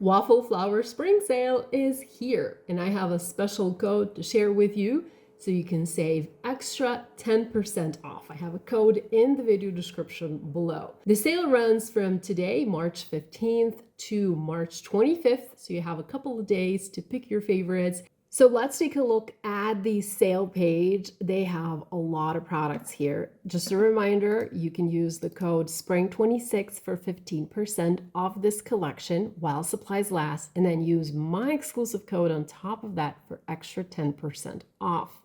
Waffle Flower Spring Sale is here, and I have a special code to share with you so you can save extra 10% off. I have a code in the video description below. The sale runs from today, March 15th to March 25th, so you have a couple of days to pick your favorites. So let's take a look at the sale page. They have a lot of products here. Just a reminder, you can use the code SPRING26 for 15% off this collection while supplies last, and then use my exclusive code on top of that for extra 10% off.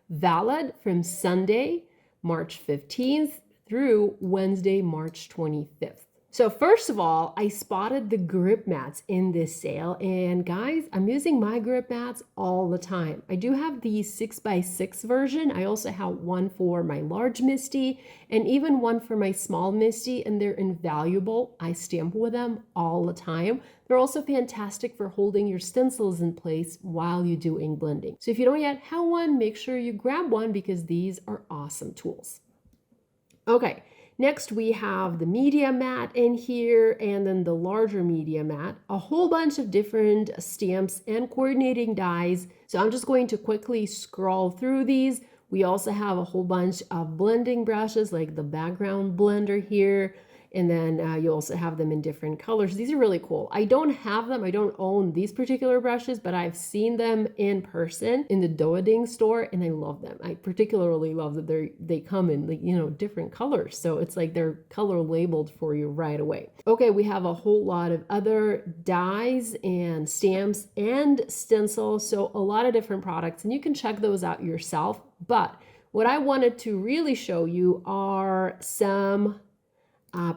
Valid from Sunday, March 15th through Wednesday, March 25th. So first of all, I spotted the grip mats in this sale, and guys, I'm using my grip mats all the time. I do have the 6x6 version. I also have one for my large Misty and even one for my small Misty, and they're invaluable. I stamp with them all the time. They're also fantastic for holding your stencils in place while you do ink blending. So if you don't yet have one, make sure you grab one because these are awesome tools. Okay. Next, we have the media mat in here and then the larger media mat, a whole bunch of different stamps and coordinating dies. So I'm just going to quickly scroll through these. We also have a whole bunch of blending brushes like the background blender here. And then you also have them in different colors. These are really cool. I don't have them. I don't own these particular brushes, but I've seen them in person in the Dooding store, and I love them. I particularly love that they come in, like, different colors. So it's like they're color labeled for you right away. Okay, we have a whole lot of other dies and stamps and stencils. So a lot of different products, and you can check those out yourself. But what I wanted to really show you are some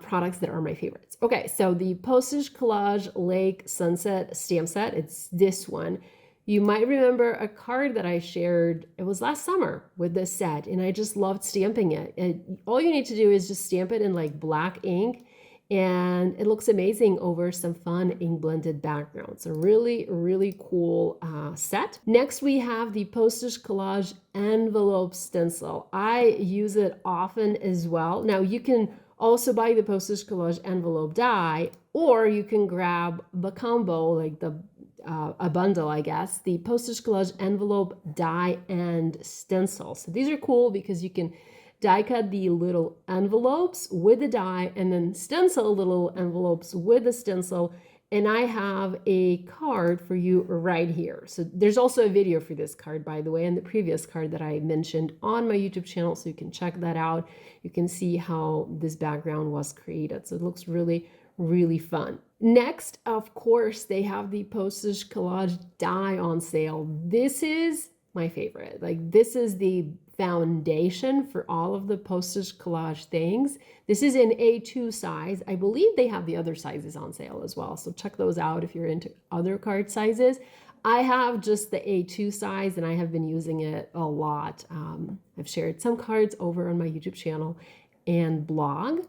products that are my favorites. Okay, so the Postage Collage Lake Sunset stamp set, it's this one. You might remember a card that I shared, it was last summer with this set, and I just loved stamping it. All you need to do is just stamp it in like black ink, and it looks amazing over some fun ink blended background. So really, really cool set. Next, we have the Postage Collage Envelope Stencil. I use it often as well. Now you can also buy the Postage Collage envelope die, or you can grab the combo, like a bundle, I guess, the Postage Collage envelope die and stencil. So these are cool because you can die cut the little envelopes with the die and then stencil little envelopes with the stencil. And I have a card for you right here. So there's also a video for this card, by the way, and the previous card that I mentioned on my YouTube channel, so you can check that out. You can see how this background was created. So it looks really, really fun. Next, of course, they have the Postage Collage die on sale. This is my favorite. Like, this is the foundation for all of the Postage Collage things. This is in A2 size. I believe they have the other sizes on sale as well. So check those out if you're into other card sizes. I have just the A2 size, and I have been using it a lot. I've shared some cards over on my YouTube channel and blog.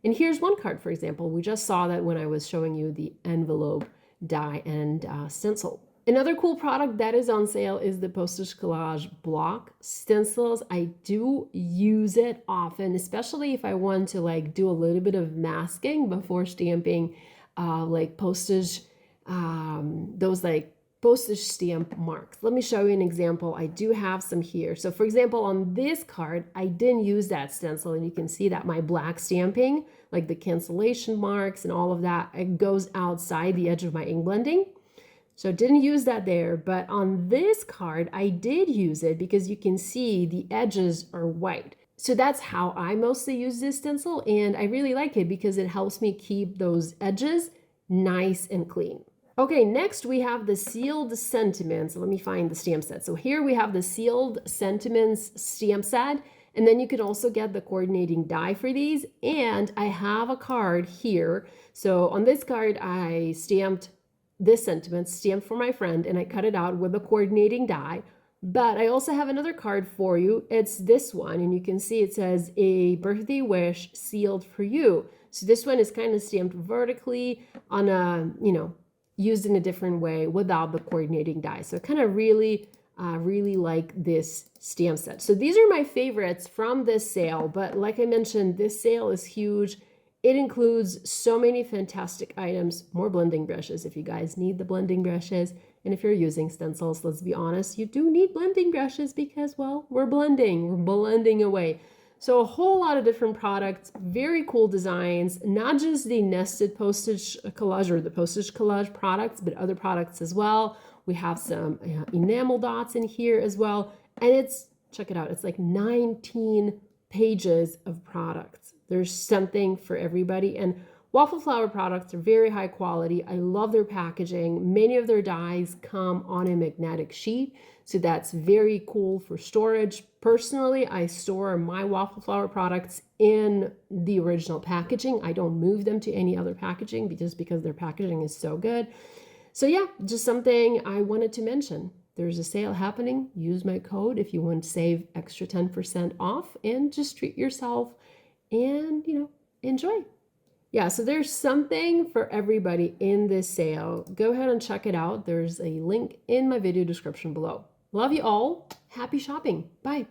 And here's one card, for example. We just saw that when I was showing you the envelope die and stencil. Another cool product that is on sale is the Postage Collage block stencils. I do use it often, especially if I want to like do a little bit of masking before stamping like postage, those like postage stamp marks. Let me show you an example. I do have some here. So for example, on this card, I didn't use that stencil, and you can see that my black stamping, like the cancellation marks and all of that, it goes outside the edge of my ink blending. So didn't use that there, but on this card, I did use it because you can see the edges are white. So that's how I mostly use this stencil, and I really like it because it helps me keep those edges nice and clean. Okay, next we have the Sealed Sentiments. Let me find the stamp set. So here we have the Sealed Sentiments stamp set, and then you can also get the coordinating die for these, and I have a card here. So on this card, I stamped this sentiment, stamped for my friend, and I cut it out with a coordinating die. But I also have another card for you. It's this one, and you can see it says a birthday wish sealed for you. So this one is kind of stamped vertically on a, used in a different way without the coordinating die. So I kind of really like this stamp set. So these are my favorites from this sale, but like I mentioned, this sale is huge It includes so many fantastic items, more blending brushes if you guys need the blending brushes. And if you're using stencils, let's be honest, you do need blending brushes because, well, we're blending away. So a whole lot of different products, very cool designs, not just the nested postage collage or the postage collage products, but other products as well. We have some enamel dots in here as well. And it's, check it out, it's like 19 pages of products. There's something for everybody. And Waffle Flower products are very high quality. I love their packaging. Many of their dies come on a magnetic sheet, so that's very cool for storage. Personally, I store my Waffle Flower products in the original packaging. I don't move them to any other packaging just because their packaging is so good. So yeah, just something I wanted to mention. There's a sale happening. Use my code if you want to save extra 10% off and just treat yourself and, enjoy. Yeah, so there's something for everybody in this sale. Go ahead and check it out. There's a link in my video description below. Love you all. Happy shopping. Bye.